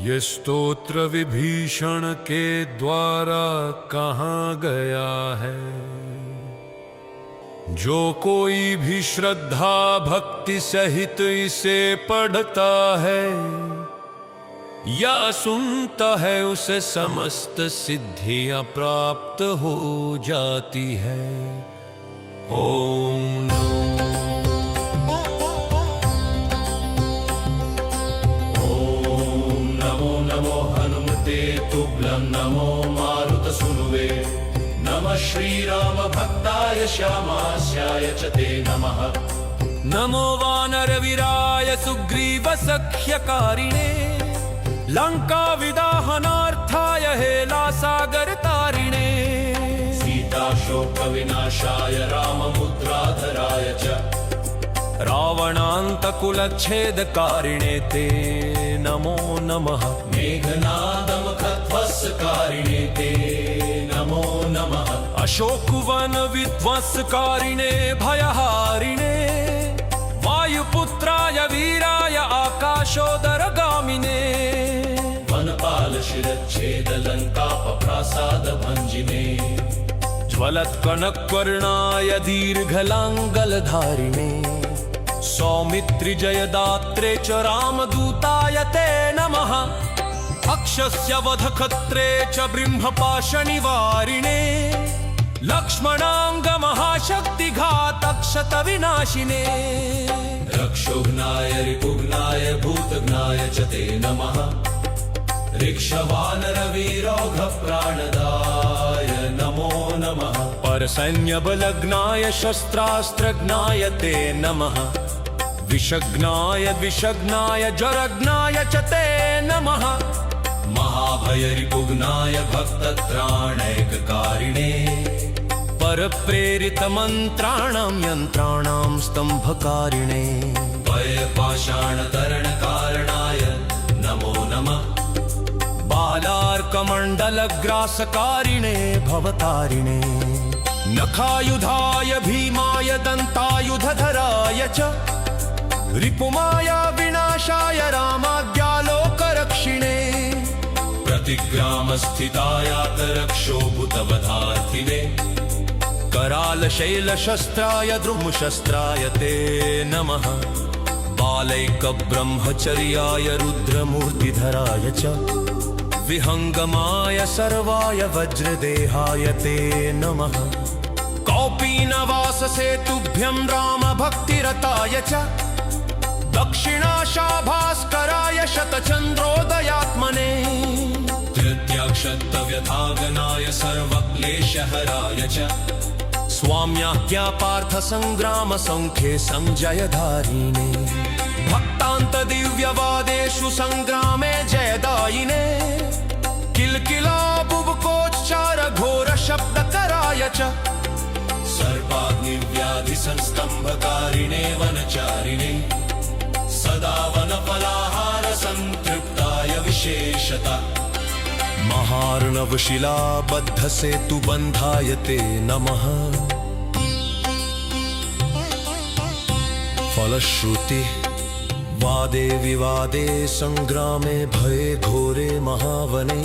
ये स्तोत्र विभीषण के द्वारा कहाँ गया है। जो कोई भी श्रद्धा भक्ति सहित इसे पढ़ता है या सुनता है उसे समस्त सिद्धियां प्राप्त हो जाती है। ओम नमो हनुमते तुभ्यं नमो मारुतसूनुवे नमः श्रीराम भक्ताय श्यामास्याय च ते नमः। नमो वानरवीराय सुग्रीव सख्यकारिणे लंका विदाहनार्थाय हेलासागर तारिणे। सीताशोक विनाशाय राममुद्राधराय च रावणान्तकुलच्छेदकारिणे ते नमो नमः। मेघनादमुखध्वंसकारिणे ते नमो नमः। अशोकवन विध्वंसकारिणे भयहारिणे वायुपुत्राय वीराय आकाशोदरगामिने। वनपाल शिरच्छेद लंकापप्रासाद भंजिने ज्वलत्कनकवर्णाय दीर्घलाङ्गलधारिणे सौमित्रिजयदात्रे च रामदूताय ते नमः। अक्षस्य वधखत्रे च ब्रह्मपाशनिवारिणे लक्ष्मणाङ्गमहाशक्तिघातक्षतविनाशिने। रक्षोघ्नाय रिपुघ्नाय भूतघ्नाय च ते नमः। ऋक्षवानरवीरौघप्राणदाय नमो नमः। परसैन्यबलग्नाय शस्त्रास्त्रज्ञाय ते नमः। विषग्नाय द्विषग्नाय ज्वरग्नाय च ते नमः। महाभयरिपुघ्नाय भक्तत्राणैककारिणे परप्रेरितमन्त्राणां यन्त्राणां स्तम्भकारिणे भयपाषाणतरणकारणाय नमो नमः। बालार्कमण्डलग्रासकारिणे भवतारिणे नखायुधाय भीमाय दन्तायुधधराय च रिपुमाया विनाशाय रामाज्ञालोकरक्षिणे। प्रतिग्रामस्थितायातरक्षोभूतवधार्थिने करालशैलशस्त्राय द्रुमशस्त्राय ते नमः। बालैकब्रह्मचर्याय रुद्रमूर्तिधराय च विहङ्गमाय सर्वाय वज्रदेहाय ते नमः। कौपीनवाससेतुभ्यं रामभक्तिरताय च दक्षिणाशाभास्कराय शतचन्द्रोदयात्मने तृतीयाक्षत्तव्यथागनाय सर्वक्लेशहराय च स्वाम्याज्ञापार्थसङ्ग्रामसङ्ख्ये संजयधारिणे भक्तान्तदिव्यवादेषु सङ्ग्रामे जयदायिने किल्किला बुभुकोच्चार घोरशब्दकराय च सर्वाग्निव्याधिसंस्तम्भकारिणे वनचारिणे सदा वनफलाहार संतृप्ताय विशेषता महार्णवशिलाबद्धसेतुबन्धाय ते नमः। फलश्रुति वादे विवादे संग्रामे भये घोरे महावने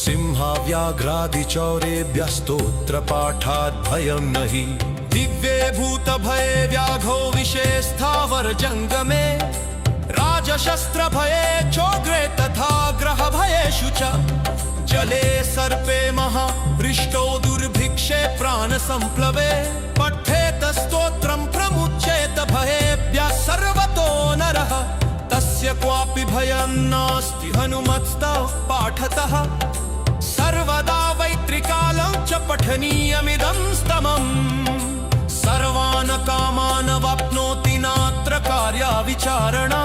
सिंहाव्याघ्रादिचौरेभ्यस्तोत्रपाठात् भयं नहि। दिव्ये भूतभये व्याघो विषे स्थावर जङ्गमे राजशस्त्रभये चोग्रे तथा ग्रहभयेषु च जले सर्पे महावृष्टो दुर्भिक्षे प्राणसम्प्लवे पठेत स्तोत्रं प्रमुच्येत भयेभ्यः सर्वतो नरः। तस्य क्वापि भयं नास्ति हनुमत्स्तव पाठतः सर्वदा वैत्रिकालं च पठनीयमिदं स्तमम्। सर्वान् कामान् वाप्नोति नात्र कार्या विचारणा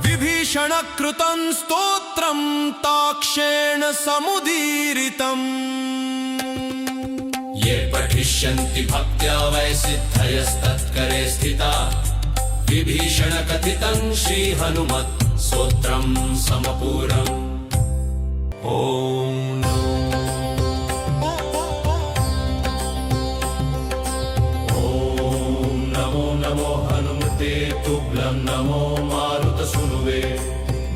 विभीषणकृतं स्तोत्रं ताक्षेण समुदीरितम्। ये पठिष्यन्ति भक्त्या वै सिद्धयस्तत्करे स्थिता विभीषणकथितं श्रीहनुमत् स्तोत्रं समपूरम्। ॐ नमो हनुमते तुभ्यं नमो मारुतसूनुवे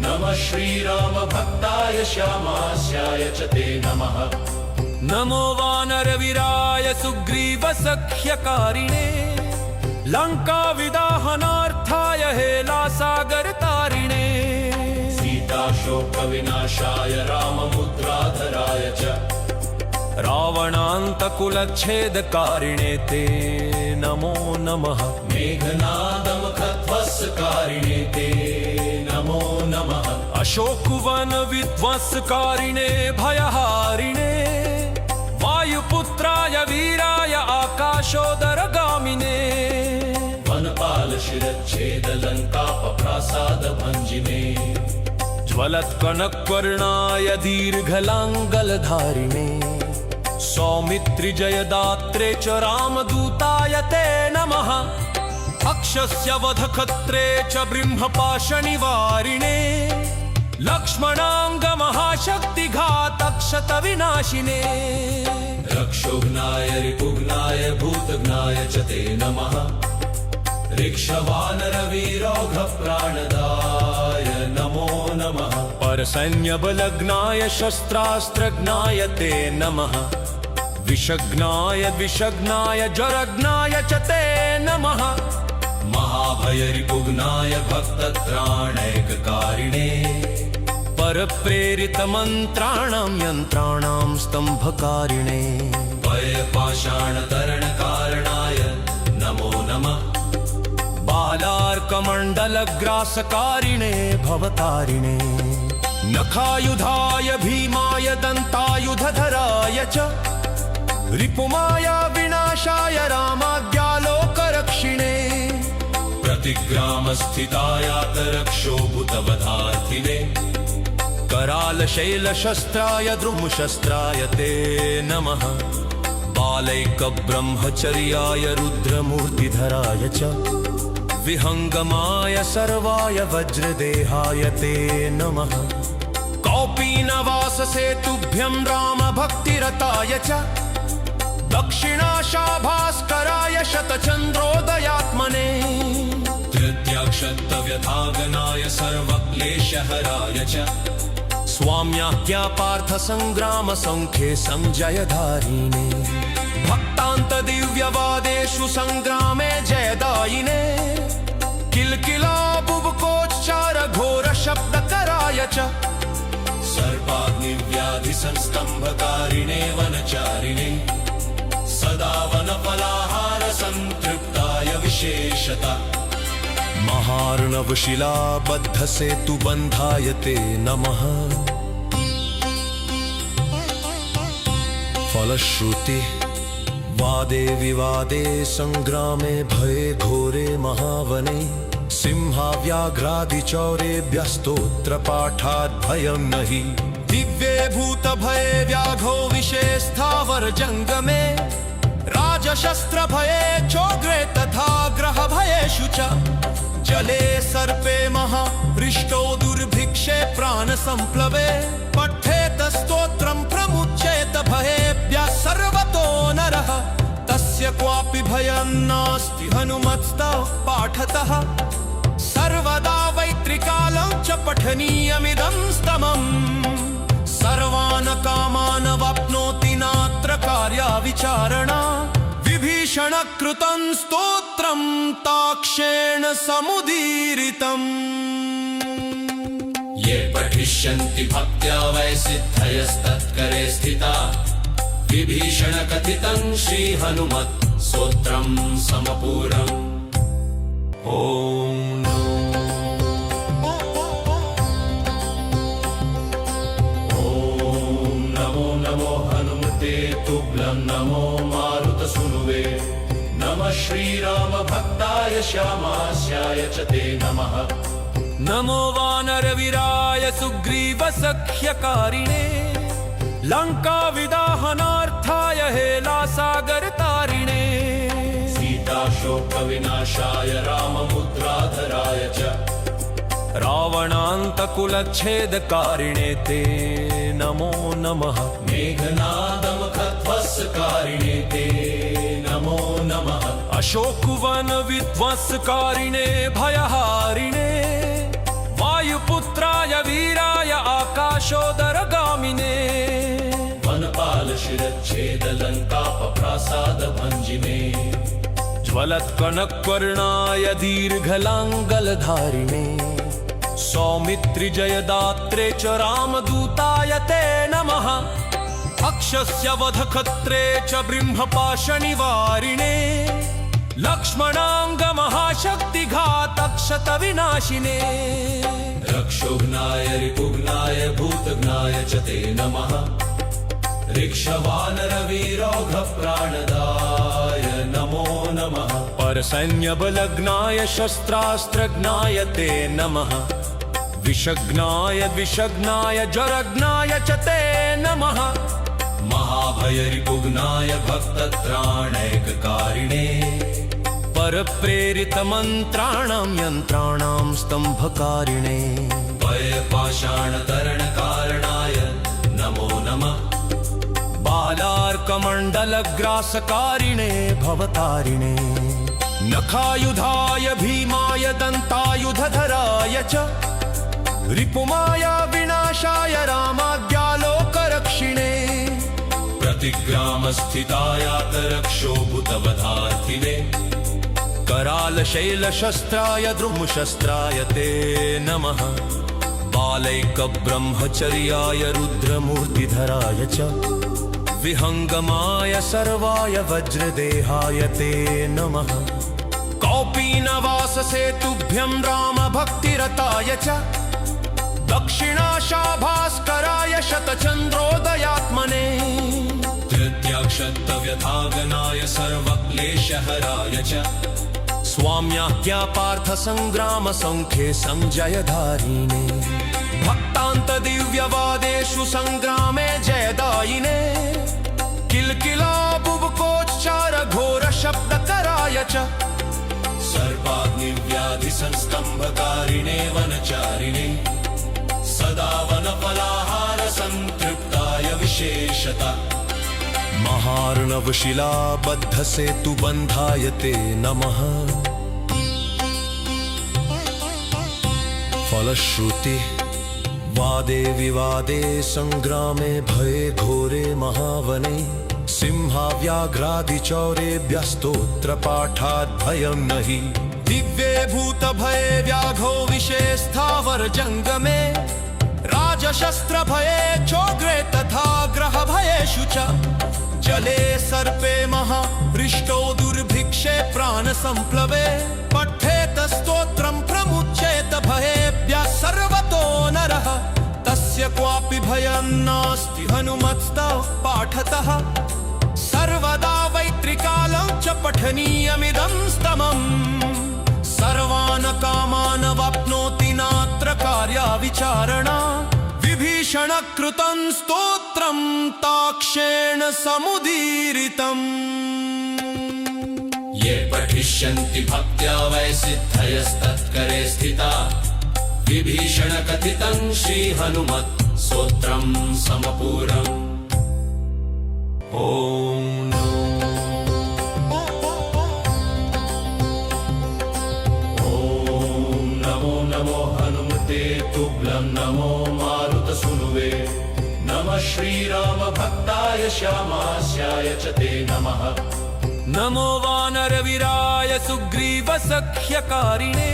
नमः श्रीरामभक्ताय श्यामास्याय च ते नमः नमो वानरवीराय सुग्रीवसख्यकारिणे लङ्काविदाहनार्थाय हेलासागरतारिणे सीताशोकविनाशाय राममुद्राधराय च रावणान्तकुलच्छेदकारिणे ते नमो नमः मेघनादमुखध्वंसकारिणे ते नमो नमः अशोकवनविध्वंसकारिणे भयहारिणे वायुपुत्राय वीराय आकाशोदरगामिने वनपालशिरच्छेदलङ्कापप्रासादभञ्जिने ज्वलत्कनकवर्णाय दीर्घलाङ्गलधारिणे सौमित्रिजयदात्रे च रामदूताय ते नमः अक्षस्य वधखत्रे च ब्रह्मपाशनिवारिणे लक्ष्मणाङ्गमहाशक्तिघातक्षतविनाशिने रक्षोघ्नाय रिपुघ्नाय भूतघ्नाय च ते नमः ऋक्षवानरवीरौघप्राणदाय नमो नमः परसैन्यबलग्नाय शस्त्रास्त्रज्ञाय ते नमः विषग्नाय विषग्नाय ज्वरग्नाय च ते नमः महाभयरिपुघ्नाय भक्तत्राणैककारिणे परप्रेरितमन्त्राणां यन्त्राणां स्तम्भकारिणे भयपाषाणतरणकारणाय नमो नमः बालार्कमण्डलग्रासकारिणे भवतारिणे नखायुधाय भीमाय दन्तायुधधराय च रिपुमाया विनाशाय रामाज्ञालोकरक्षिणे प्रतिग्रामस्थितायातरक्षोभूतवधार्थिने करालशैलशस्त्राय द्रुमशस्त्राय ते नमः बालैकब्रह्मचर्याय रुद्रमूर्तिधराय च विहङ्गमाय सर्वाय वज्रदेहाय ते नमः कौपीनवाससेतुभ्यं रामभक्तिरताय च दक्षिणाशाभास्कराय शतचन्द्रोदयात्मने तृतीयाक्षत्तव्यथागनाय सर्वक्लेशहराय च स्वाम्याज्ञा पार्थसङ्ग्रामसङ्ख्ये संजयधारिणे भक्तान्तदिव्यवादेषु सङ्ग्रामे जयदायिने किल्किला बुबुकोच्चार घोरशब्दकराय च सर्वाग्निव्याधिसंस्तम्भकारिणे वनचारिणे सदा वनफलाहार संतृप्ताय विशेषता महार्णवशिलाबद्धसेतुबन्धाय ते नमः फलश्रुति वादे विवादे संग्रामे भये घोरे महावने सिंहाव्याघ्रादिचौरेभ्यस्तोत्रपाठात् भयं नहि दिव्ये भूतभये व्याघो विषे स्थावर जङ्गमे राजशस्त्रभये चोग्रे तथा ग्रहभयेषु च जले सर्पे महाहृष्टो दुर्भिक्षे प्राणसम्प्लवे पठेत स्तोत्रं प्रमुच्येत भयेभ्यः सर्वतो नरः तस्य क्वापि भयं नास्ति हनुमत्स्तव पाठतः सर्वदा वैत्रिकालं च पठनीयमिदं स्तमम् सर्वान् कामान् वाप्नोति नात्र कार्या विचारणा विभीषणकृतं स्तोत्रं ताक्षेण समुदीरितम् ये पठिष्यन्ति भक्त्या वै सिद्धयस्तत्करे स्थिता विभीषणकथितं श्रीहनुमत् स्तोत्रं समपूरम् ॐ नमो नमो हनुमते तुभ्यं नमो मारुतसूनुवे नमः श्रीरामभक्ताय श्यामास्याय च ते नमः नमो वानरवीराय सुग्रीवसख्यकारिणे लङ्काविदाहनार्थाय हेलासागरतारिणे सीताशोकविनाशाय राममुद्राधराय च रावणान्तकुलच्छेदकारिणे ते नमो नमः मेघनादमुखध्वंसकारिणे ते नमो नमः अशोकवनविध्वंसकारिणे भयहारिणे वायुपुत्राय वायुपुत्राय वीराय आकाशोदरगामिने वनपाल शिरच्छेद लंकापप्रासाद भंजिने ज्वलत्कनकवर्णाय दीर्घलाङ्गलधारिणे सौमित्रिजयदात्रे च रामदूताय ते नमः अक्षस्य वधखत्रे च ब्रह्मपाशनिवारिणे लक्ष्मणाङ्गमहाशक्तिघातक्षतविनाशिने रक्षोघ्नाय रिपुघ्नाय भूतघ्नाय च ते नमः ऋक्षवानरवीरौघप्राणदाय नमो नमः परसैन्यबलग्नाय शस्त्रास्त्रज्ञाय ते नमः विषग्नाय विषग्नाय जरग्नाय च ते नमः महाभयरिपुघ्नाय भक्तत्राणैककारिणे परप्रेरितमन्त्राणां यन्त्राणां स्तम्भकारिणे भयपाषाणतरणकारणाय नमो नमः बालार्कमण्डलग्रासकारिणे भवतारिणे नखायुधाय भीमाय दन्तायुधधराय च रिपुमाया विनाशाय रामाज्ञालोकरक्षिणे प्रतिग्रामस्थितायातरक्षोभूतवधार्थिने करालशैलशस्त्राय द्रुमशस्त्राय ते नमः बालैकब्रह्मचर्याय रुद्रमूर्तिधराय च विहङ्गमाय सर्वाय वज्रदेहाय ते नमः कौपीनवाससेतुभ्यं रामभक्तिरताय च दक्षिणाशाभास्कराय शतचन्द्रोदयात्मने तृतीयाक्षत्तव्यथागनाय सर्वक्लेशहराय च स्वाम्याज्ञापार्थसङ्ग्रामसङ्ख्ये सञ्जयधारिणे भक्तान्तदिव्यवादेषु सङ्ग्रामे जयदायिने किल्किला बुबुकोच्चार घोरशब्दकराय च सर्वाग्निव्याधिसंस्तम्भकारिणे वनचारिणे सदा वनफलाहार संतृप्ताय विशेषता महार्णवशिलाबद्धसेतुबन्धाय ते नमः फलश्रुति वादे विवादे संग्रामे भये घोरे महावने सिंहाव्याघ्रादिचौरेभ्यस्तोत्रपाठात् भयं नहि दिव्ये भूतभये व्याघो विषे स्थावर जङ्गमे राजशस्त्रभये चोग्रे तथा ग्रहभयेषु च जले सर्पे महावृष्टो दुर्भिक्षे प्राणसम्प्लवे पठेत स्तोत्रं प्रमुच्येत भयेभ्यः सर्वतो नरः तस्य क्वापि भयं नास्ति हनुमत्स्तव पाठतः सर्वदा वैत्रिकालं च पठनीयमिदं स्तमम् सर्वान् कामान् वाप्नोति नात्र कार्या विचारणा विभीषणकृतं स्तोत्रं ताक्षेण समुदीरितम् ये पठिष्यन्ति भक्त्या वै सिद्धयस्तत्करे स्थिता विभीषणकथितं श्रीहनुमत् स्तोत्रं समपूरम् ॐ नमो नमो हनुमते तुभ्यं नमो मारुतसूनुवे नमः श्रीराम भक्ताय श्यामास्याय च ते नमः नमो वानरवीराय सुग्रीवसख्यकारिणे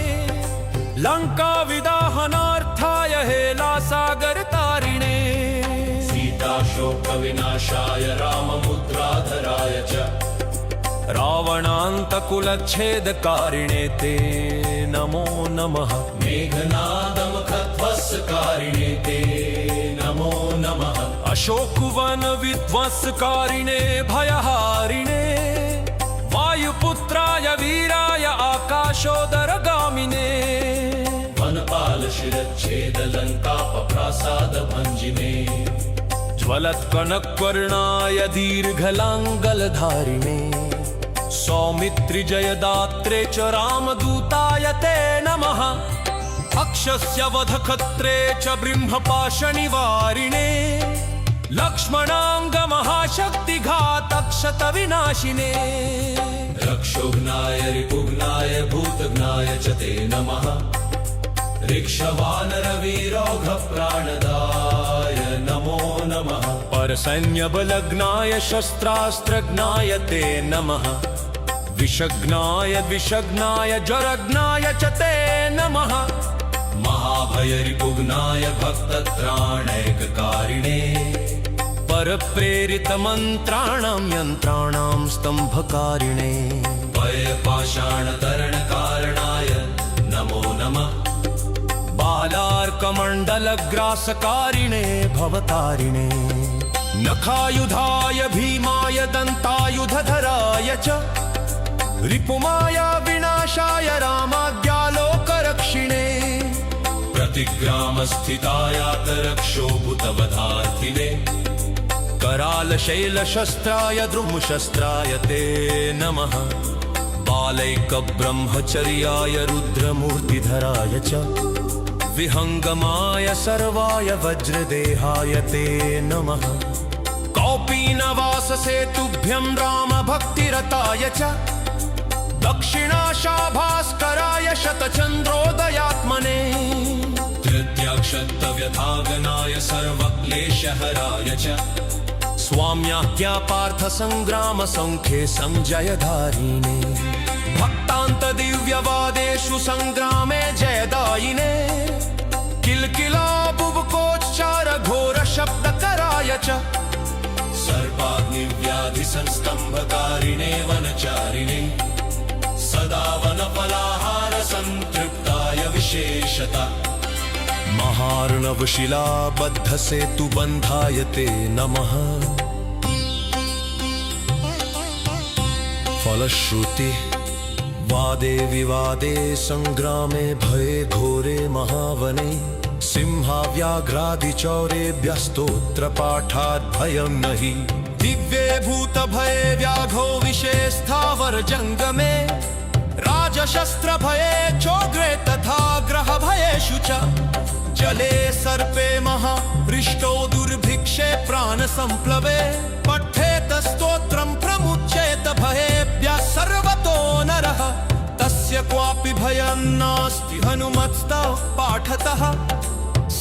लङ्काविदाहनार्थाय हेलासागरतारिणे सीताशोकविनाशाय राममुद्राधराय च रावणान्तकुलच्छेदकारिणे ते नमो नमः मेघनादमुखध्वंसकारिणे ते नमो नमः अशोकवनविध्वंसकारिणे भयहारिणे वायुपुत्राय वीराय आकाशोदरगामिने वनपाल शिरच्छेद लंकापप्रासाद भंजिने ज्वलत्कनकवर्णाय दीर्घलाङ्गलधारिणे सौमित्रिजयदात्रे च रामदूताय ते नमः अक्षस्य वधखत्रे च ब्रह्मपाशनिवारिणे लक्ष्मणाङ्गमहाशक्तिघातक्षतविनाशिने रक्षोघ्नाय रिपुघ्नाय भूतघ्नाय च ते नमः ऋक्षवानरवीरौघप्राणदाय नमो नमः परसैन्यबलग्नाय शस्त्रास्त्रज्ञाय ते नमः विषग्नाय विषग्नाय ज्वरग्नाय च ते नमः महाभयरिपुग्नाय भक्तत्राणैककारिणे परप्रेरितमन्त्राणां यन्त्राणां स्तम्भकारिणे भयपाषाणतरणकारणाय नमो नमः बालार्कमण्डलग्रासकारिणे भवतारिणे नखायुधाय भीमाय दन्तायुधधराय च रिपुमाया विनाशाय रामाज्ञालोकरक्षिणे प्रतिग्रामस्थितायातरक्षोभूतवधार्थिने करालशैलशस्त्राय द्रुमशस्त्राय ते नमः बालैकब्रह्मचर्याय रुद्रमूर्तिधराय च विहङ्गमाय सर्वाय वज्रदेहाय ते नमः कौपीनवाससेतुभ्यं रामभक्तिरताय च दक्षिणाशाभास्कराय शतचन्द्रोदयात्मने तृतीयाक्षत्तव्यथागनाय सर्वक्लेशहराय च स्वाम्याज्ञापार्थसङ्ग्रामसङ्ख्ये सञ्जयधारिणे भक्तान्तदिव्यवादेषु सङ्ग्रामे जयदायिने किल्किला बुबुकोच्चार घोरशब्दकराय च सर्वाग्निव्याधिसंस्तम्भकारिणे वनचारिणे सदा वनफलाहार संतृप्ताय विशेषता महार्णवशिलाबद्धसेतुबन्धाय ते नमः फलश्रुति वादे विवादे संग्रामे भये घोरे महावने सिंहाव्याघ्रादिचौरेभ्यस्तोत्रपाठात् भयं नहि दिव्ये भूतभये व्याघो विषे स्थावर जङ्गमे राजशस्त्रभये चोग्रे तथा ग्रहभयेषु च जले सर्पे महाहृष्टो दुर्भिक्षे प्राणसम्प्लवे पठेत स्तोत्रं प्रमुच्येत भयेभ्यः सर्वतो नरः तस्य क्वापि भयं नास्ति हनुमत्स्तव पाठतः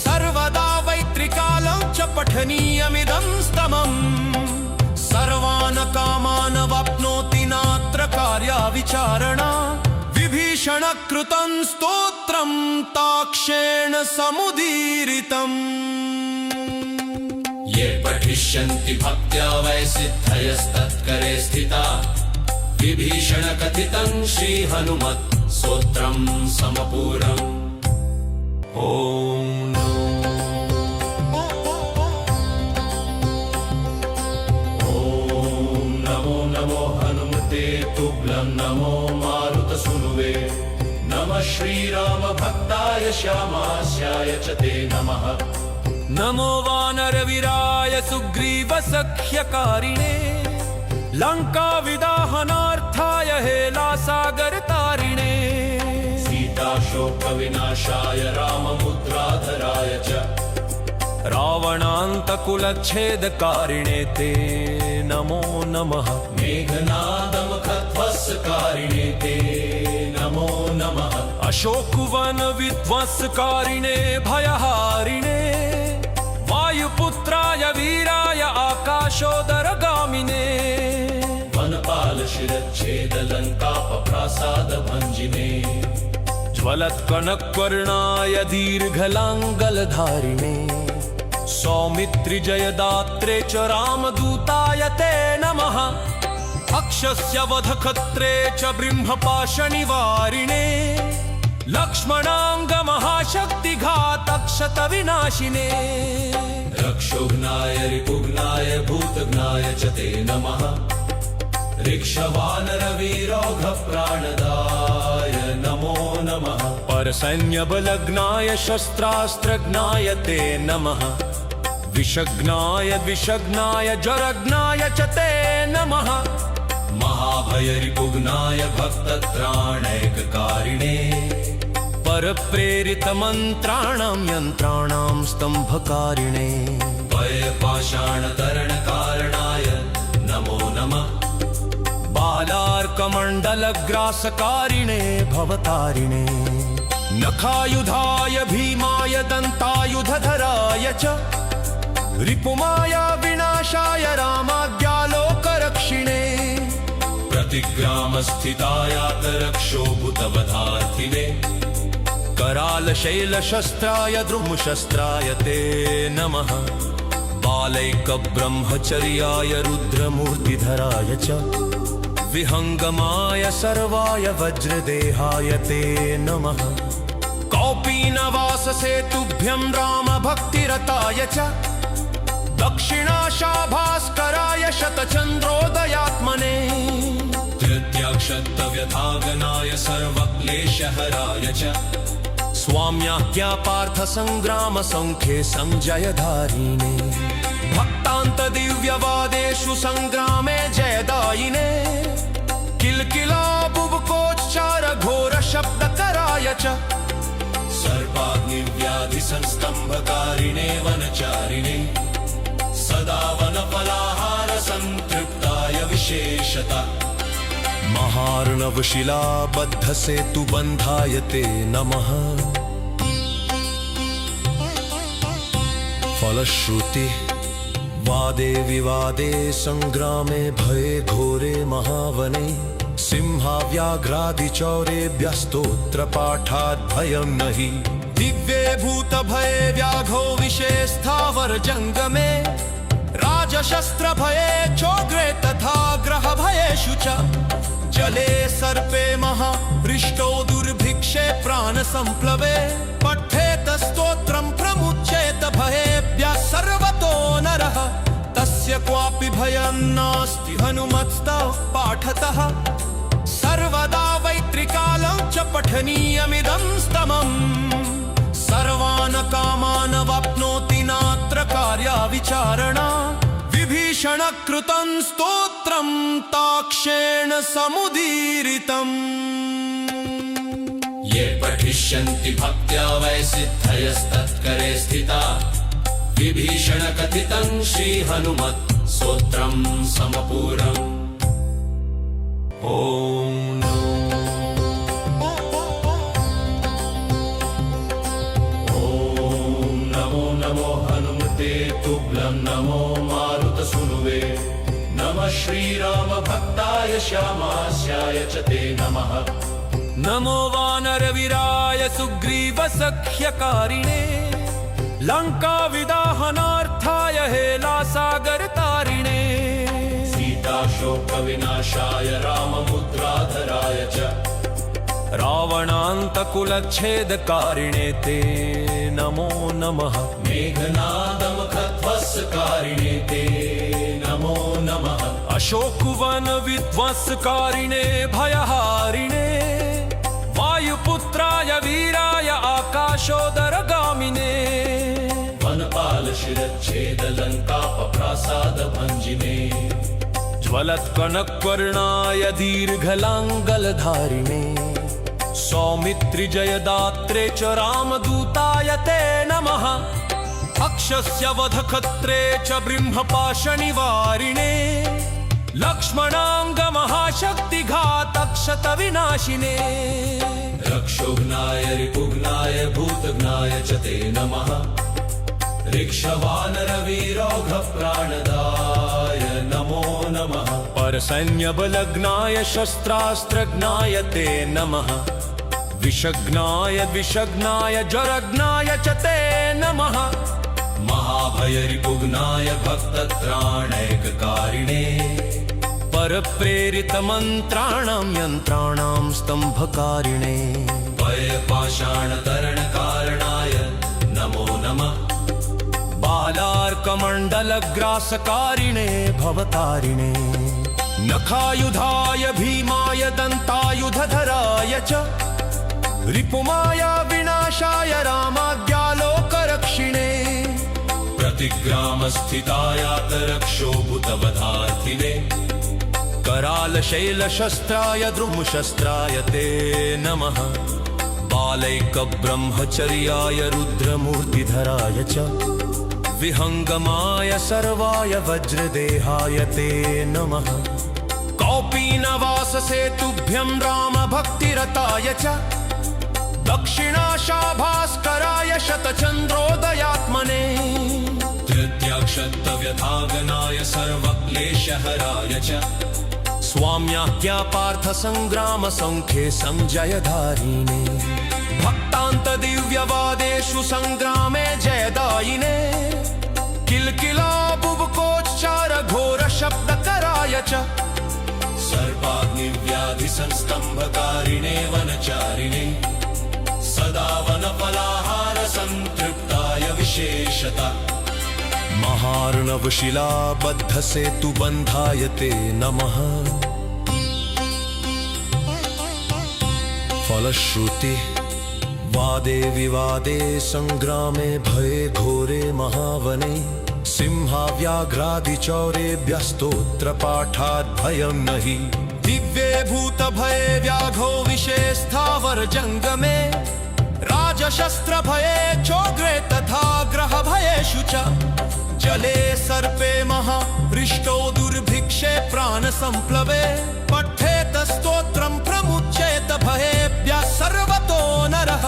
सर्वदा वैत्रिकालं च पठनीयमिदं स्तमम् सर्वान् कामान् वाप्नोति नात्र कार्या विचारणा विभीषणकृतं स्तोत्रं ताक्षेण समुदीरितम् ये पठिष्यन्ति भक्त्या वै सिद्धयस्तत्करे स्थिता विभीषणकथितं श्रीहनुमत् स्तोत्रं समपूरम् ॐ नमो हनुमते तुभ्यं नमो मारुतसूनुवे नमः श्रीराम भक्ताय श्यामास्याय च ते नमः नमो वानरवीराय सुग्रीवसख्यकारिणे लङ्काविदाहनार्थाय हेलासागरतारिणे सीताशोकविनाशाय राममुद्राधराय च रावणान्तकुलच्छेदकारिणे ते नमो नमः मेघनादमुखध्वंसकारिणे ते नमो नमः अशोकवनविध्वंसकारिणे भयहारिणे वायुपुत्राय वीराय आकाशोदरगामिने वनपालशिरच्छेदलङ्कापप्रासादभञ्जिने ज्वलत्कनकवर्णाय दीर्घलाङ्गलधारिणे सौमित्रिजयदात्रे च रामदूताय ते नमः अक्षस्य वधखत्रे च ब्रह्मपाशनिवारिणे लक्ष्मणाङ्गमहाशक्तिघातक्षतविनाशिने रक्षोघ्नाय रिपुघ्नाय भूतघ्नाय च ते नमः ऋक्षवानरवीरौघप्राणदाय नमो नमः परसैन्यबलग्नाय शस्त्रास्त्रज्ञाय ते नमः विषग्नाय विषग्नाय ज्वरग्नाय च ते नमः महाभयरिपुघ्नाय भक्तत्राणैककारिणे परप्रेरितमन्त्राणां यन्त्राणां स्तम्भकारिणे भयपाषाणतरणकारणाय नमो नमः बालार्कमण्डलग्रासकारिणे भवतारिणे नखायुधाय भीमाय दन्तायुधधराय च रिपुमाया विनाशाय रामाज्ञालोकरक्षिणे प्रतिग्रामस्थितायातरक्षोभूतवधार्थिने करालशैलशस्त्राय द्रुमशस्त्राय ते नमः बालैकब्रह्मचर्याय रुद्रमूर्तिधराय च विहङ्गमाय सर्वाय वज्रदेहाय ते नमः कौपीनवाससेतुभ्यं रामभक्तिरताय च दक्षिणाशाभास्कराय शतचन्द्रोदयात्मने तृतीयाक्षत्तव्यथागनाय सर्वक्लेशहराय च स्वाम्याज्ञा पार्थसङ्ग्रामसङ्ख्ये सञ्जयधारिणे भक्तान्तदिव्यवादेषु सङ्ग्रामे जयदायिने किल्किला बुभुकोच्चार घोरशब्दकराय च सर्वाग्निव्याधिसंस्तम्भकारिणे वनचारिणे सदा वनफलाहार संतृप्ताय विशेषता महार्णवशिलाबद्धसेतुबन्धाय ते नमः फलश्रुति वादे विवादे संग्रामे भये घोरे महावने सिंहाव्याघ्रादिचौरेभ्यस्तोत्रपाठात् भयं नहि दिव्ये भूतभये व्याघो विषे स्थावर जङ्गमे राजशस्त्रभये चोग्रे तथा ग्रहभयेषु च जले सर्पे महारिष्टो दुर्भिक्षे प्राणसम्प्लवे पठेत स्तोत्रं प्रमुच्येत भयेभ्यः सर्वतो नरः तस्य क्वापि भयं नास्ति हनुमत्स्तव पाठतः सर्वदा वैत्रिकालं च पठनीयमिदं स्तमम् सर्वान् कामान् वाप्नोति नात्र कार्या विचारणा विभीषणकृतं स्तोत्रं ताक्षेण समुदीरितम् ये पठिष्यन्ति भक्त्या वै सिद्धयस्तत्करे स्थिता विभीषणकथितं श्रीहनुमत् स्तोत्रं समपूरम् ॐ नमो नमो हनुमते तुभ्यं नमो मारुतसूनुवे नमः श्रीरामभक्ताय श्यामास्याय च ते नमः नमो वानरवीराय सुग्रीवसख्यकारिणे लङ्काविदाहनार्थाय हेलासागरतारिणे सीताशोकविनाशाय राममुद्राधराय च रावणान्तकुलच्छेदकारिणे ते नमो नमः मेघनादमुखध्वंसकारिणे ते नमो नमः अशोकवनविध्वंसकारिणे भयहारिणे वायुपुत्राय वीराय आकाशोदरगामिने वनपालशिरच्छेदलङ्कापप्रासादभञ्जिने ज्वलत्कनकवर्णाय दीर्घलाङ्गलधारिणे सौमित्रिजयदात्रे च रामदूताय ते नमः अक्षस्य वधखत्रे च ब्रह्मपाशनिवारिणे लक्ष्मणाङ्गमहाशक्तिघातक्षतविनाशिने रक्षोघ्नाय रिपुघ्नाय भूतघ्नाय च ते नमः ऋक्षवानरवीरौघप्राणदाय नमो नमः परसैन्यबलग्नाय शस्त्रास्त्रज्ञाय ते नमः विषग्नाय द्विषग्नाय ज्वरग्नाय च ते नमः महाभयरिपुघ्नाय भक्तत्राणैककारिणे परप्रेरितमन्त्राणां यन्त्राणां स्तम्भकारिणे भयपाषाणतरणकारणाय नमो नमः बालार्कमण्डलग्रासकारिणे भवतारिणे नखायुधाय भीमाय दन्तायुधधराय च रिपुमाया विनाशाय रामाज्ञालोकरक्षिणे प्रतिग्रामस्थितायातरक्षोभूतवधार्थिने करालशैलशस्त्राय द्रुमशस्त्राय ते नमः बालैकब्रह्मचर्याय रुद्रमूर्तिधराय च विहङ्गमाय सर्वाय वज्रदेहाय ते नमः कौपीनवाससेतुभ्यं रामभक्तिरताय च दक्षिणाशाभास्कराय शतचन्द्रोदयात्मने तृतीयाक्षत्तव्यथागनाय सर्वक्लेशहराय च स्वाम्याज्ञा पार्थ संग्राम संख्ये संजयधारिणे भक्तान्त दिव्यवादेषु संग्रामे जयदायिने किलकिला बुबकोच्चार घोर शब्दकराय च सर्वाग्निव्याधिसंस्तम्भकारिणे वनचारिणे सदा वनफलाहार संतृप्ताय विशेषता महार्णवशिलाबद्ध सेतुबन्धाय ते नमः फलश्रुति वादे विवादे संग्रामे भये घोरे महावने सिंहाव्याघ्रादिचौरेभ्यस्तोत्र पाठात् भयं नहि दिव्ये भूत भये व्याघो विषे स्थावर जंगमे राजशस्त्र भये चोग्रे तथा ग्रह भयेषु च जले सर्पे महारिष्टो दुर्भिक्षे प्राण संप्लवे पठेत स्तोत्रं प्रमुच्येत भयेभ्यः सर्वतो नरः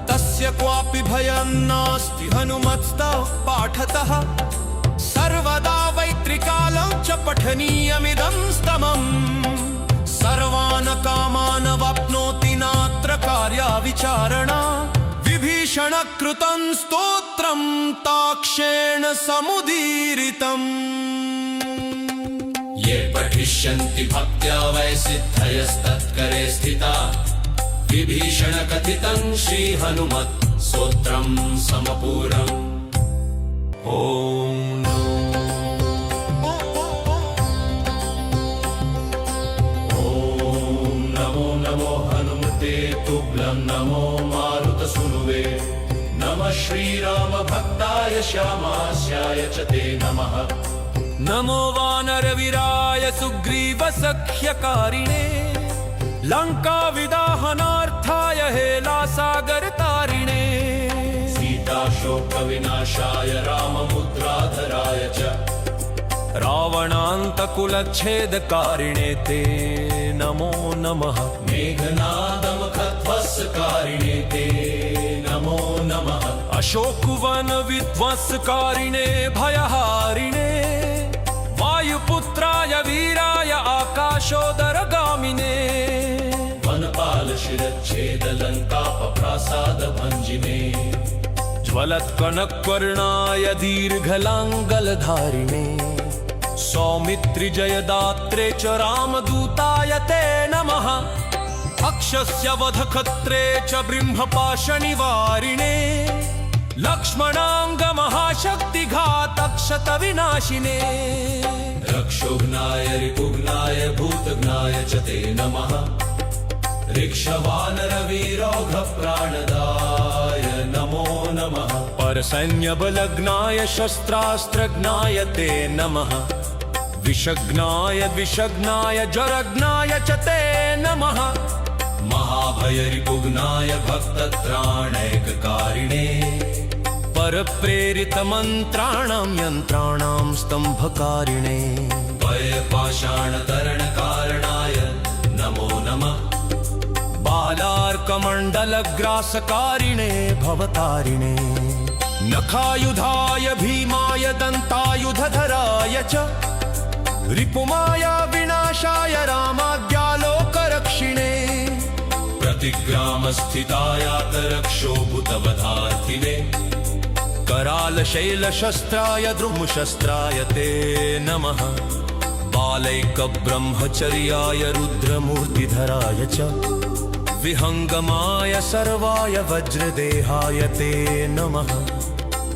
तस्य क्वापि भयं नास्ति हनुमत्स्तव पाठतः सर्वदा वैत्रिकालं च पठनीयमिदं स्तमम् सर्वान् कामान् वाप्नोति नात्र कार्या विचारणा विभीषण कृतं स्तोत्रं ताक्षेण समुदीरितम् ये पठिष्यन्ति भक्त्या वै सिद्धयस्तत्करे स्थिता विभीषण कथितं श्रीहनुमत् स्तोत्रं समपूरम् ॐ नमो नमो हनुमते तुभ्यं नमो मारुतसूनुवे नमः श्रीराम भक्ताय श्यामास्याय च ते नमः नमो वानरवीराय सुग्रीवसख्यकारिणे लङ्काविदाहनार्थाय हेलासागरतारिणे सीताशोकविनाशाय राममुद्राधराय च रावणान्तकुलच्छेदकारिणे ते नमो नमः मेघनादमखध्वंसकारिणे ते नमो नमः अशोकवन विध्वंसकारिणे भयहारिणे वायुपुत्राय वीराय आकाशोदरगामिने वनपालशिरच्छेदलङ्कापप्रासादभञ्जिने ज्वलत्कनकवर्णाय दीर्घलाङ्गलधारिणे सौमित्रिजयदात्रे च रामदूताय ते नमः अक्षस्य वधखत्रे च ब्रह्मपाशनिवारिणे लक्ष्मणाङ्गमहाशक्तिघातक्षतविनाशिने रक्षोघ्नाय रिपुघ्नाय भूतघ्नाय च ते नमः ऋक्षवानरवीरौघप्राणदाय नमो नमः परसैन्यबलग्नाय शस्त्रास्त्रज्ञाय ते नमः विषग्नाय विषग्नाय जरग्नाय च ते नमः महाभयरिपुघ्नाय भक्तत्राणैककारिणे परप्रेरितमन्त्राणां यन्त्राणां स्तम्भकारिणे भयपाषाणतरणकारणाय नमो नमः बालार्कमण्डलग्रासकारिणे भवतारिणे नखायुधाय भीमाय दन्तायुधधराय च रिपुमाय विनाशाय रामाज्ञालोकरक्षिणे प्रतिग्रामस्थितायातरक्षोभूतवधार्थिने करालशैलशस्त्राय द्रुमशस्त्राय ते नमः बालैकब्रह्मचर्याय रुद्रमूर्तिधराय च विहङ्गमाय सर्वाय वज्रदेहाय ते नमः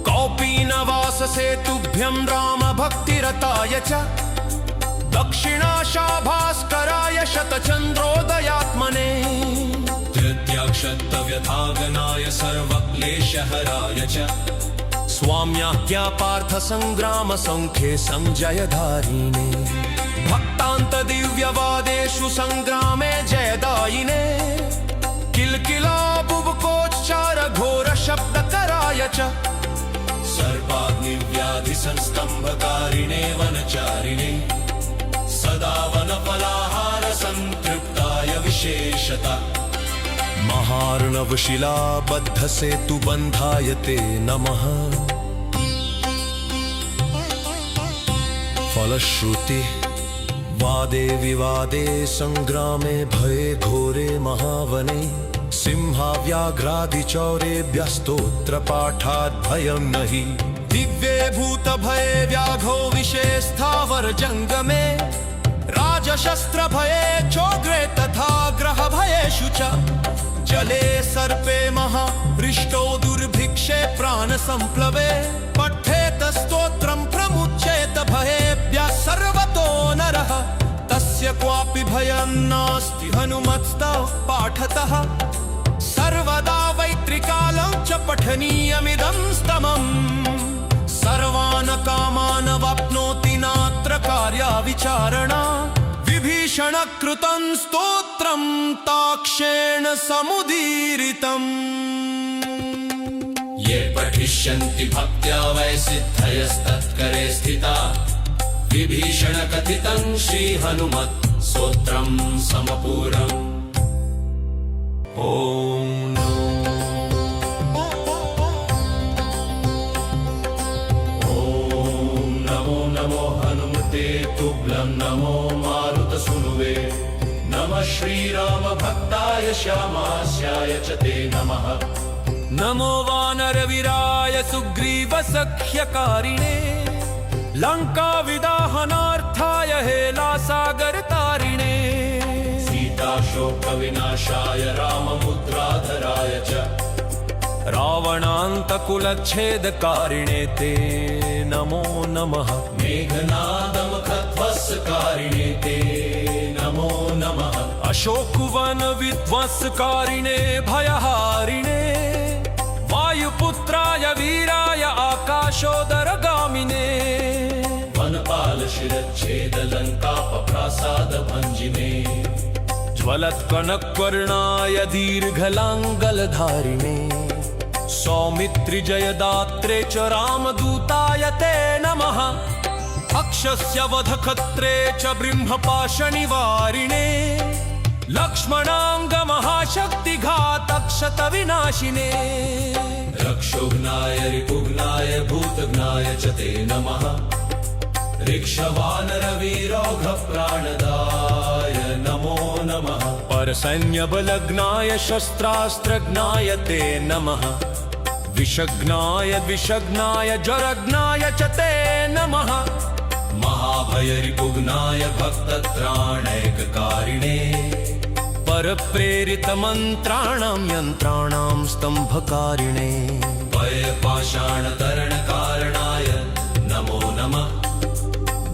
कौपीनवाससेतुभ्यं रामभक्तिरताय च दक्षिणाशाभास्कराय शतचन्द्रोदयात्मने तृतीयाक्षत्तव्यथागनाय सर्वक्लेशहराय च स्वाम्याज्ञा पार्थ संग्राम संख्ये संजयधारिणे भक्तान्त दिव्यवादेषु संग्रामे जयदायिने किलकिला बुबकोच्चार घोर शब्दकराय च सर्वाग्निव्याधिसंस्तम्भकारिणे वनचारिणे सदा वनफलाहार संतृप्ताय विशेषता महार्णवशिलाबद्ध सेतुबन्धाय ते नमः फलश्रुति वादे विवादे संग्रामे भये घोरे महावने सिंहाव्याघ्रादिचौरेभ्यस्तोत्र पाठात् भयं नहि दिव्ये भूत भये व्याघो विषे स्थावर जंगमे राजशस्त्र भये चोग्रे तथा ग्रह भयेषु च जले सर्पे महाहृष्टो दुर्भिक्षे प्राण संप्लवे पठेत स्तोत्रं प्रमुच्येत भयेभ्यः सर्वतो नरः तस्य क्वापि भयं नास्ति हनुमत्स्तव पाठतः सर्वदा वैत्रिकालं च पठनीयमिदं स्तमम् सर्वान् कामान् वाप्नोति नात्र कार्या विचारणा विभीषण कृतं स्तोत्रं ताक्षेण समुदीरितम् ये पठिष्यन्ति भक्त्या वै सिद्धयस्तत्करे स्थिता विभीषण कथितं श्रीहनुमत् स्तोत्रं समपूरम् ॐ नमो हनुमते तुभ्यं नमो मारुतसूनुवे नमः श्रीराम भक्ताय श्यामास्याय च ते नमः नमो वानरवीराय सुग्रीवसख्यकारिणे लङ्काविदाहनार्थाय हेलासागरतारिणे सीताशोकविनाशाय राममुद्राधराय च रावणान्तकुलच्छेदकारिणे ते नमो नमः मेघनादमुखध्वंसकारिणे ते नमो नमः अशोकवन विध्वंसकारिणे भयहारिणे वायुपुत्राय वीराय आकाशोदरगामिने वनपाल शिरच्छेद लंकापप्रासाद भंजिने ज्वलत्कनकवर्णाय दीर्घलाङ्गलधारिणे सौमित्रि जयदात्रे च रामदूताय ते नमः अक्षस्य वधखत्रे च ब्रह्मपाशनिवारिणे लक्ष्मणाङ्गमहाशक्तिघातक्षतविनाशिने रक्षोघ्नाय रिपुघ्नाय भूतघ्नाय च ते नमः ऋक्षवानरवीरौघप्राणदाय नमो नमः परसैन्यबलघ्नाय शस्त्रास्त्रघ्नाय ते नमः विषघ्नाय विषघ्नाय ज्वरघ्नाय च ते नमः महाभयरिपुघ्नाय भक्तत्राणैककारिणे परप्रेरितमन्त्राणां यन्त्राणां स्तम्भकारिणे भयपाषाणतरणकारणाय नमो नमः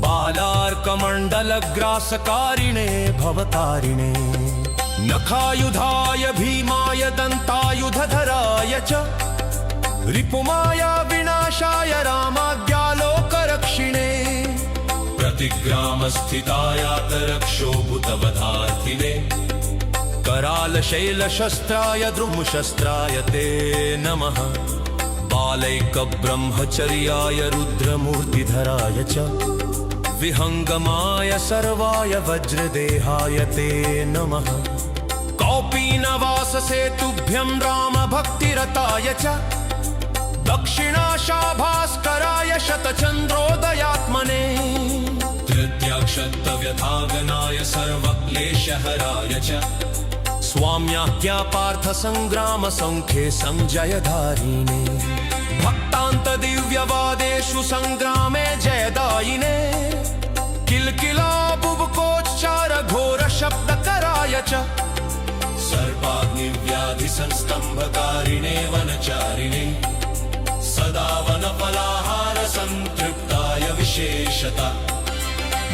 बालार्कमण्डलग्रासकारिणे भवतारिणे नखायुधाय भीमाय दन्तायुधधराय च रिपुमाया विनाशाय रामाज्ञालोकरक्षिणे प्रतिग्रामस्थितायातरक्षोभूतवधार्थिने करालशैलशस्त्राय द्रुमशस्त्राय ते नमः बालैकब्रह्मचर्याय रुद्रमूर्तिधराय च विहङ्गमाय सर्वाय वज्रदेहाय ते नमः कौपीनवाससेतुभ्यं रामभक्तिरताय च दक्षिणाशाभास्कराय शतचन्द्रोदयात्मने तृतीयाक्षत्तव्यथागनाय सर्वक्लेशहराय च स्वाम्याख्या पार्थसङ्ग्रामसङ्ख्ये संजयधारिणे भक्तान्तदिव्यवादेषु सङ्ग्रामे जयदायिने किल्किला बुबुकोच्चार घोरशब्दकराय च सर्पाग्निव्याधिसंस्तम्भकारिणे वनचारिणे सदा वनफलाहार संतृप्ताय विशेषता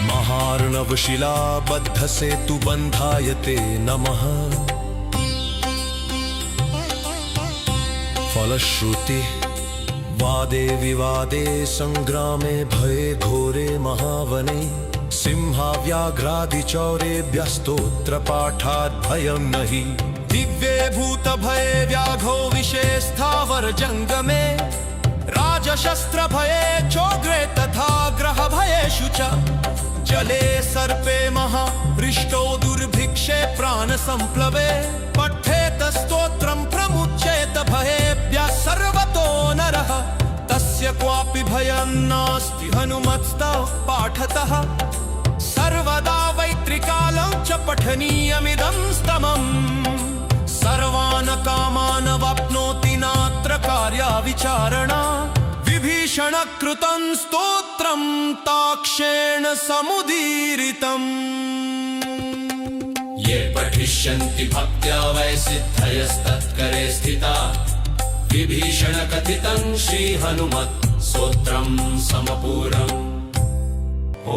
महार्णवशिलाबद्ध सेतुबन्धाय ते नमः फलश्रुति वादे विवादे संग्रामे भये घोरे महावने सिंहाव्याघ्रादिचौरेभ्यस्तोत्र पाठात् भयं नहि दिव्ये भूत भये व्याघो विषे स्थावर जंगमे राजशस्त्र भये चोग्रे तथा ग्रह भयेषु च जले सर्पे महाहृष्टो दुर्भिक्षे प्राण संप्लवे पठेत पठेत स्तोत्रं प्रमुच्येत भयेभ्यः सर्वतो नरः तस्य क्वापि भयं नास्ति हनुमत्स्तव पाठतः सर्वदा वैत्रिकालं च पठनीयमिदं स्तमम् सर्वान् कामान् वाप्नोति नात्र कार्या विचारणा विभीषण कृतं स्तोत्रं ताक्षेण समुदीरितम् ये पठिष्यन्ति भक्त्या वै सिद्धयस्तत्करे स्थिता विभीषण कथितं श्री हनुमत् स्तोत्रं समपूरम्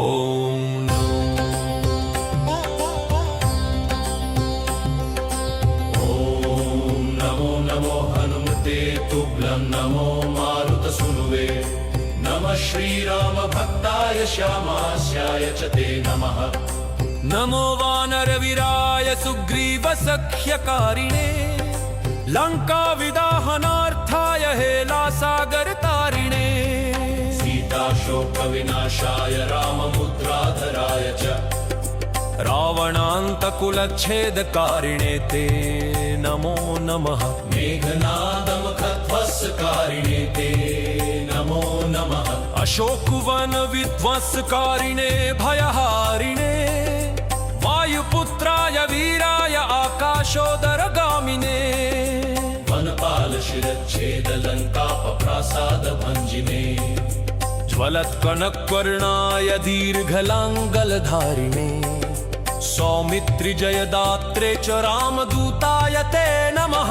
ॐ नमो हनुमते तुभ्यं नमो मारुतसूनुवे नमः श्रीराम भक्ताय श्यामास्याय च ते नमः नमो वानरवीराय सुग्रीवसख्यकारिणे लङ्काविदाहनार्थाय हेलासागरतारिणे सीताशोकविनाशाय राममुद्राधराय च रावणान्तकुलच्छेदकारिणे ते नमो नमः मेघनादमुखध्वंसकारिणे ते नमो नमः अशोकवन विध्वंसकारिणे भयहारिणे वायुपुत्राय वीराय आकाशोदरगामिने वनपाल शिरच्छेद लङ्कापप्रासाद भञ्जिने ज्वलत्कनकवर्णाय दीर्घलाङ्गलधारिणे सौमित्रिजयदात्रे च रामदूताय ते नमः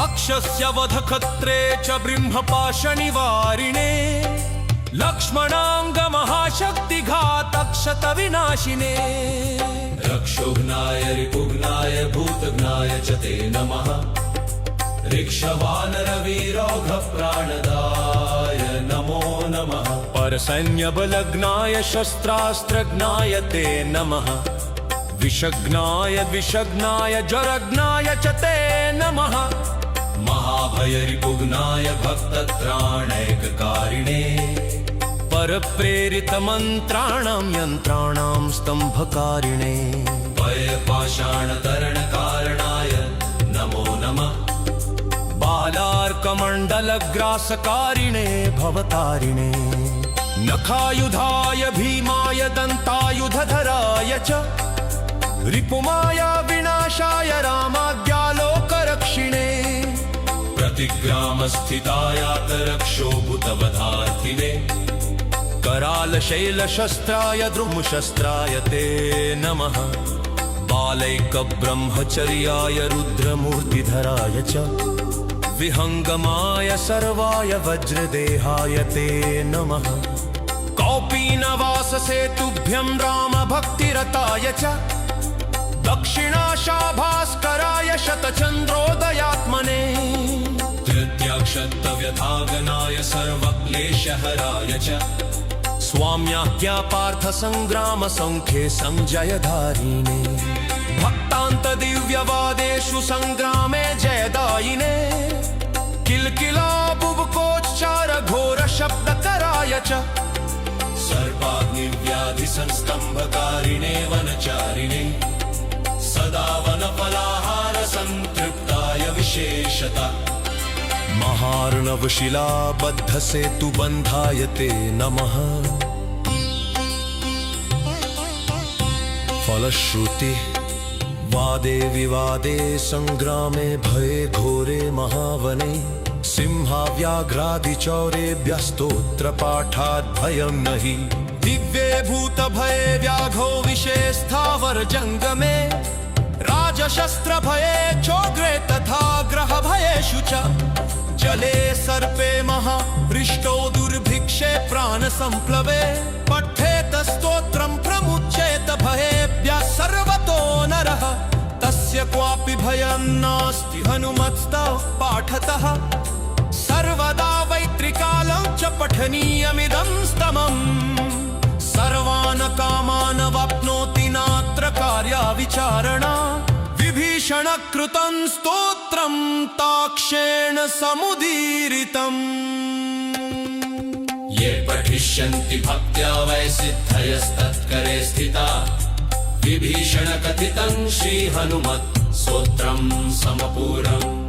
अक्षस्य वधखत्रे च ब्रह्मपाशनिवारिणे लक्ष्मणाङ्गमहाशक्तिघातक्षतविनाशिने रक्षोघ्नाय रिपुघ्नाय भूतघ्नाय च ते नमः ऋक्षवानरवीरौघप्राणदाय नमो नमः परसैन्यबलग्नाय शस्त्रास्त्रज्ञाय ते नमः विषग्नाय द्विषग्नाय ज्वरग्नाय च ते नमः महाभयरिपुघ्नाय भक्तत्राणैककारिणे परप्रेरितमन्त्राणां यन्त्राणां स्तम्भकारिणे भयपाषाणतरणकारणाय नमो नमः बालार्कमण्डलग्रासकारिणे भवतारिणे नखायुधाय भीमाय दन्तायुधधराय च रिपुमाया विनाशाय रामाज्ञालोकरक्षिणे प्रतिग्रामस्थितायातरक्षोभूतवधार्थिने करालशैलशस्त्राय द्रुमशस्त्राय ते नमः बालैकब्रह्मचर्याय रुद्रमूर्तिधराय च विहङ्गमाय सर्वाय वज्रदेहाय ते नमः कौपीनवाससेतुभ्यं रामभक्तिरताय च दक्षिणाशाभास्कराय शतचन्द्रोदयात्मने तृतीयाक्षत्तव्यथागनाय सर्वक्लेशहराय च स्वाम्याज्ञापार्थसङ्ग्रामसङ्ख्ये सञ्जयधारिणे भक्तान्तदिव्यवादेषु सङ्ग्रामे जयदायिने किल्किला बुबुकोच्चार घोरशब्दकराय च सर्वाग्निव्याधिसंस्तम्भकारिणे वनचारिणे सदा वनफलाहार संतृप्ताय विशेषता महार्णवशिलाबद्धसेतुबन्धाय ते नमः फलश्रुति वादे विवादे संग्रामे भये घोरे महावने सिंहाव्याघ्रादिचौरेभ्यः स्तोत्रपाठात् भयं नहि दिव्ये भूत भये व्याघो विषे स्थावर जंगमे राजशस्त्र भये चोग्रे तथा ग्रह भयेषु च जले सर्पे महावृष्टो दुर्भिक्षे प्राण संप्लवे पठेत स्तोत्रं प्रमुच्येत भयेभ्यः सर्वतो नरः तस्य क्वापि भयं नास्ति हनुमत्स्तव पाठतः सर्वदा वैत्रिकालं च पठनीयमिदं स्तमम् सर्वान् कामान् वाप्नोति नात्र कार्या विचारणा विभीषण कृतं स्तोत्रं ताक्षेण समुदीरितम् ये पठिष्यन्ति भक्त्या वै सिद्धयस्तत्करे स्थिता विभीषण कथितं श्री हनुमत् स्तोत्रं समपूरम्